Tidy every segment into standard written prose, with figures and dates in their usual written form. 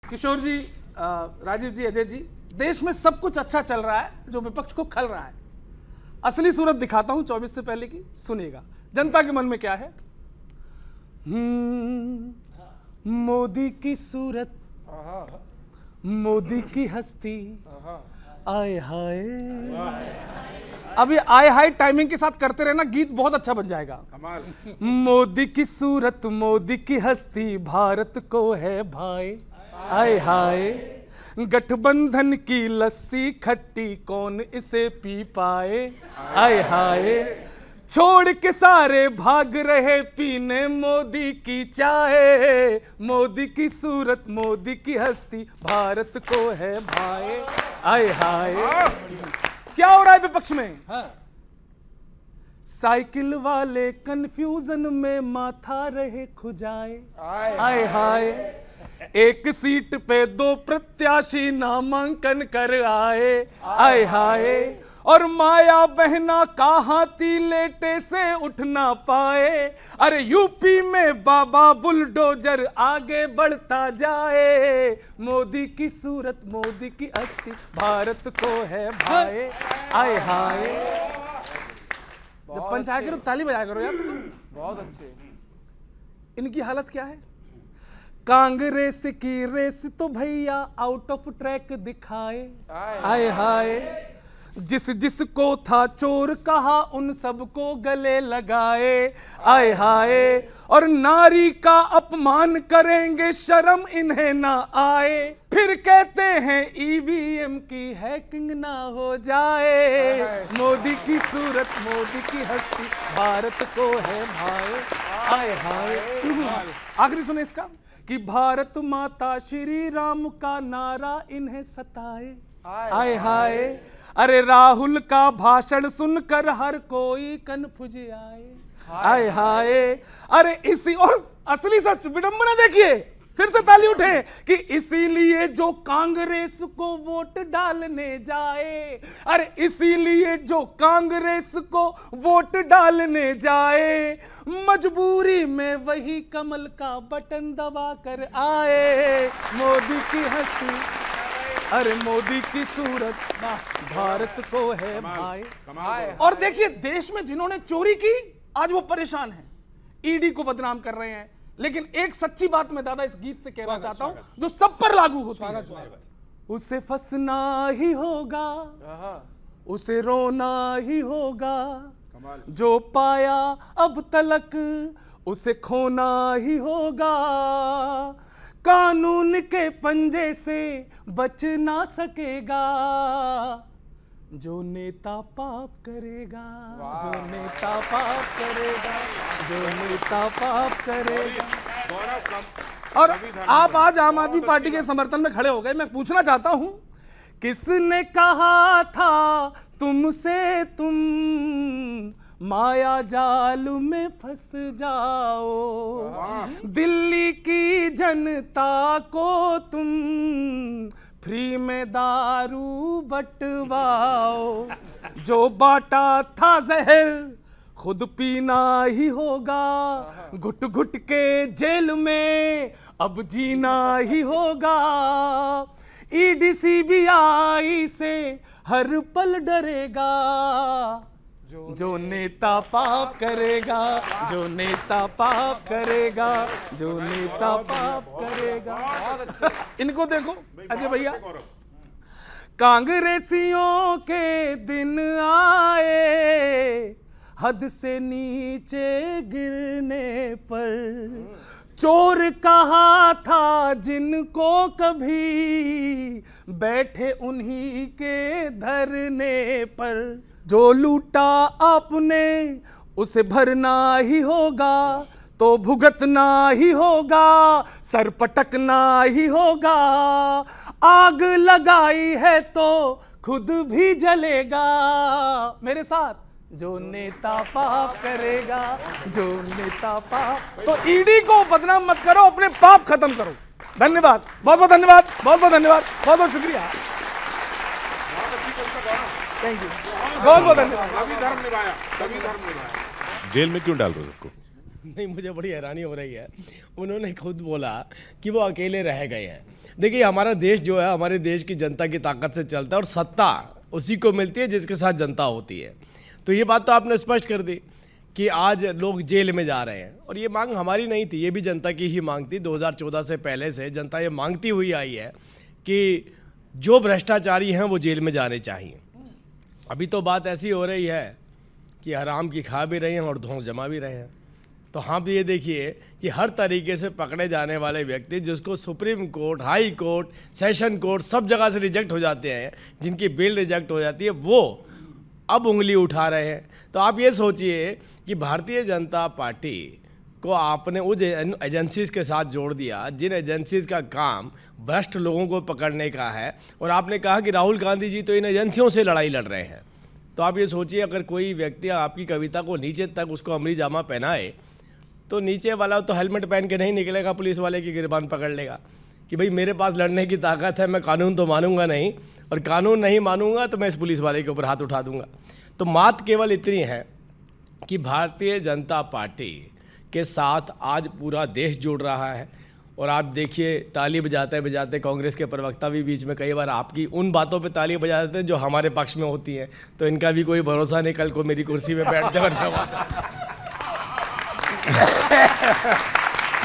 किशोर जी, राजीव जी, अजय जी, देश में सब कुछ अच्छा चल रहा है जो विपक्ष को खल रहा है। असली सूरत दिखाता हूं 24 से पहले की, सुनिएगा जनता के मन में क्या है। मोदी की सूरत, मोदी की हस्ती, आए हाय। अभी आए हाय टाइमिंग के साथ करते रहना, गीत बहुत अच्छा बन जाएगा। मोदी की सूरत, मोदी की हस्ती, भारत को है भाई, आए हाय। गठबंधन की लस्सी खट्टी, कौन इसे पी पाए, आए हाय। छोड़ के सारे भाग रहे पीने मोदी की चाय, मोदी की सूरत, मोदी की हस्ती, भारत को है भाई, आए हाय। क्या हो रहा है विपक्ष में? साइकिल वाले कंफ्यूजन में माथा रहे खुजाए, आए हाय। एक सीट पे 2 प्रत्याशी नामांकन कर आए, आए हाय। और माया बहना का हाथी लेटे से उठ ना पाए, अरे यूपी में बाबा बुलडोजर आगे बढ़ता जाए, मोदी की सूरत, मोदी की हस्ती, भारत को है भाई, आए हाय। जब पंच आया करो ताली बजाया करो यार, बहुत अच्छे। इनकी हालत क्या है? कांग्रेस की रेस तो भैया आउट ऑफ ट्रैक दिखाए, आए हाय। जिस जिसको था चोर कहा उन सबको गले लगाए, आए हाय। और नारी का अपमान करेंगे शर्म इन्हें ना आए, फिर कहते हैं ईवीएम की हैकिंग ना हो जाए, मोदी की सूरत, मोदी की हस्ती, भारत को है भाई, आए हाय। आखिरी सुने इसका कि भारत माता श्री राम का नारा इन्हें सताए, आए हाय। अरे राहुल का भाषण सुनकर हर कोई कन्फ्यूज आए, आए हाय। अरे इसी, और असली सच विडंबना देखिए, फिर से ताली उठे कि इसीलिए जो कांग्रेस को वोट डालने जाए, अरे इसीलिए जो कांग्रेस को वोट डालने जाए, मजबूरी में वही कमल का बटन दबा कर आए, मोदी की हंसी, अरे मोदी की सूरत, भारत को है भाई। और देखिए देश में जिन्होंने चोरी की आज वो परेशान हैं, ईडी को बदनाम कर रहे हैं। लेकिन एक सच्ची बात मैं दादा इस गीत से कहना चाहता हूं जो सब पर लागू होती है। उसे फंसना ही होगा, उसे रोना ही होगा, जो पाया अब तलक उसे खोना ही होगा, कानून के पंजे से बच ना सकेगा, जो नेता पाप करेगा, जो नेता पाप करेगा, जो नेता पाप करेगा। और आप आज आम आदमी पार्टी के समर्थन में खड़े हो गए। मैं पूछना चाहता हूं, किसने कहा था तुमसे तुम माया जाल में फंस जाओ, दिल्ली की जनता को तुम फ्री में दारू बंटवाओ, जो बांटा था जहर खुद पीना ही होगा, घुट घुट के जेल में अब जीना ही होगा, ईडी सीबीआई से हर पल डरेगा, जो नेता पाप करेगा, जो नेता पाप करेगा, जो नेता पाप करेगा। इनको देखो अजय भैया, कांग्रेसियों के दिन आए हद से नीचे गिरने पर, चोर कहा था जिनको कभी बैठे उन्हीं के धरने पर, जो लूटा आपने उसे भरना ही होगा, तो भुगतना ही होगा, सर पटकना ही होगा, आग लगाई है तो खुद भी जलेगा। मेरे साथ, जो नेता पाप करेगा, जो नेता पाप। तो ईडी को बदनाम मत करो, अपने पाप खत्म करो। धन्यवाद, बहुत बहुत धन्यवाद, बहुत बहुत धन्यवाद, बहुत बहुत शुक्रिया, थैंक यू, बहुत बहुत धन्यवाद। जेल में क्यों डाल रहे हो उसको? नहीं, मुझे बड़ी हैरानी हो रही है। उन्होंने खुद बोला कि वो अकेले रह गए हैं। देखिए, हमारा देश जो है, हमारे देश की जनता की ताकत से चलता है और सत्ता उसी को मिलती है जिसके साथ जनता होती है। तो ये बात तो आपने स्पष्ट कर दी कि आज लोग जेल में जा रहे हैं, और ये मांग हमारी नहीं थी, ये भी जनता की ही मांग थी। 2014 से पहले से जनता ये मांगती हुई आई है कि जो भ्रष्टाचारी हैं वो जेल में जाने चाहिए। अभी तो बात ऐसी हो रही है कि हराम की खा भी रहे हैं और धौंस जमा भी रहे हैं। तो हाँ, भी ये देखिए कि हर तरीके से पकड़े जाने वाले व्यक्ति जिसको supreme court, high court, session court सब जगह से रिजेक्ट हो जाते हैं, जिनकी बेल रिजेक्ट हो जाती है, वो अब उंगली उठा रहे हैं। तो आप ये सोचिए कि भारतीय जनता पार्टी को आपने उस एजेंसीज़ के साथ जोड़ दिया जिन एजेंसीज़ का काम भ्रष्ट लोगों को पकड़ने का है, और आपने कहा कि राहुल गांधी जी तो इन एजेंसियों से लड़ाई लड़ रहे हैं। तो आप ये सोचिए, अगर कोई व्यक्ति आपकी कविता को नीचे तक उसको अमली जामा पहनाए तो नीचे वाला तो हेलमेट पहन के नहीं निकलेगा, पुलिस वाले की गिरबान पकड़ लेगा कि भाई मेरे पास लड़ने की ताकत है, मैं कानून तो मानूंगा नहीं, और कानून नहीं मानूंगा तो मैं इस पुलिस वाले के ऊपर हाथ उठा दूंगा। तो बात केवल इतनी है कि भारतीय जनता पार्टी के साथ आज पूरा देश जुड़ रहा है। और आप देखिए, ताली बजाते बजाते कांग्रेस के प्रवक्ता भी बीच में कई बार आपकी उन बातों पे ताली बजा देते हैं जो हमारे पक्ष में होती हैं। तो इनका भी कोई भरोसा नहीं, कल को मेरी कुर्सी में बैठ जाए।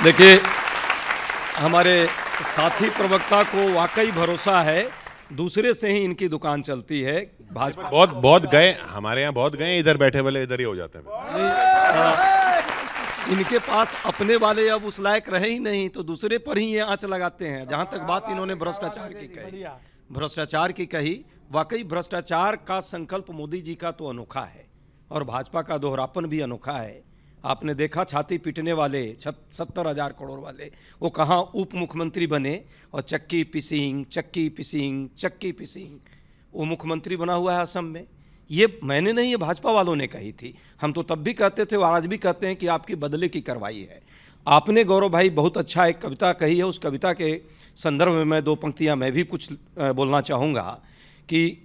देखिए, हमारे साथी प्रवक्ता को वाकई भरोसा है, दूसरे से ही इनकी दुकान चलती है। भाजपा बहुत गए, हमारे यहाँ बहुत गए, इधर बैठे वाले इधर ही हो जाते हैं। इनके पास अपने वाले अब उस लायक रहे ही नहीं, तो दूसरे पर ही ये आंच लगाते हैं। जहां तक बात इन्होंने भ्रष्टाचार की कही, भ्रष्टाचार की कही, वाकई भ्रष्टाचार का संकल्प मोदी जी का तो अनोखा है और भाजपा का दोहरापन भी अनोखा है। आपने देखा, छाती पीटने वाले 70,000 करोड़ वाले वो कहाँ उप मुख्यमंत्री बने, और चक्की पिसिंग वो मुख्यमंत्री बना हुआ है असम में। ये मैंने नहीं, ये भाजपा वालों ने कही थी। हम तो तब भी कहते थे और आज भी कहते हैं कि आपकी बदले की कार्रवाई है। आपने गौरव भाई बहुत अच्छा एक कविता कही है, उस कविता के संदर्भ में मैं 2 पंक्तियां मैं भी कुछ बोलना चाहूँगा कि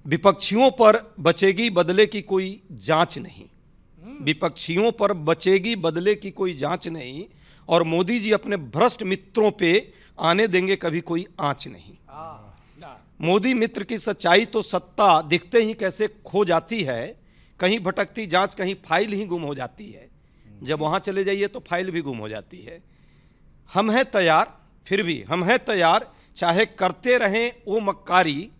विपक्षियों पर बचेगी बदले की कोई जांच नहीं, विपक्षियों पर बचेगी बदले की कोई जांच नहीं, और मोदी जी अपने भ्रष्ट मित्रों पे आने देंगे कभी कोई आंच नहीं। मोदी मित्र की सच्चाई तो सत्ता दिखते ही कैसे खो जाती है, कहीं भटकती जांच, कहीं फाइल ही गुम हो जाती है। जब वहां चले जाइए तो फाइल भी गुम हो जाती है। हम हैं तैयार, फिर भी हम हैं तैयार, चाहे करते रहें वो मक्कारी,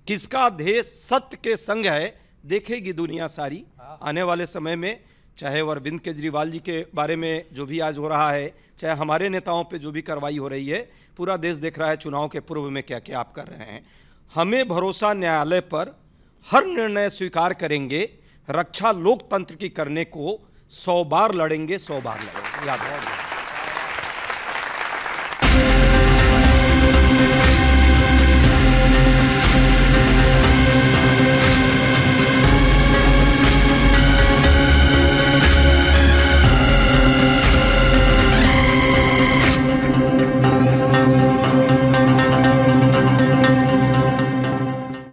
किसका ध्येय सत्य के संग है देखेगी दुनिया सारी। आने वाले समय में चाहे वो अरविंद केजरीवाल जी के बारे में जो भी आज हो रहा है, चाहे हमारे नेताओं पे जो भी कार्रवाई हो रही है, पूरा देश देख रहा है चुनाव के पूर्व में क्या क्या आप कर रहे हैं। हमें भरोसा न्यायालय पर, हर निर्णय स्वीकार करेंगे, रक्षा लोकतंत्र की करने को 100 बार लड़ेंगे, 100 बार लड़ेंगे, याद रखिए।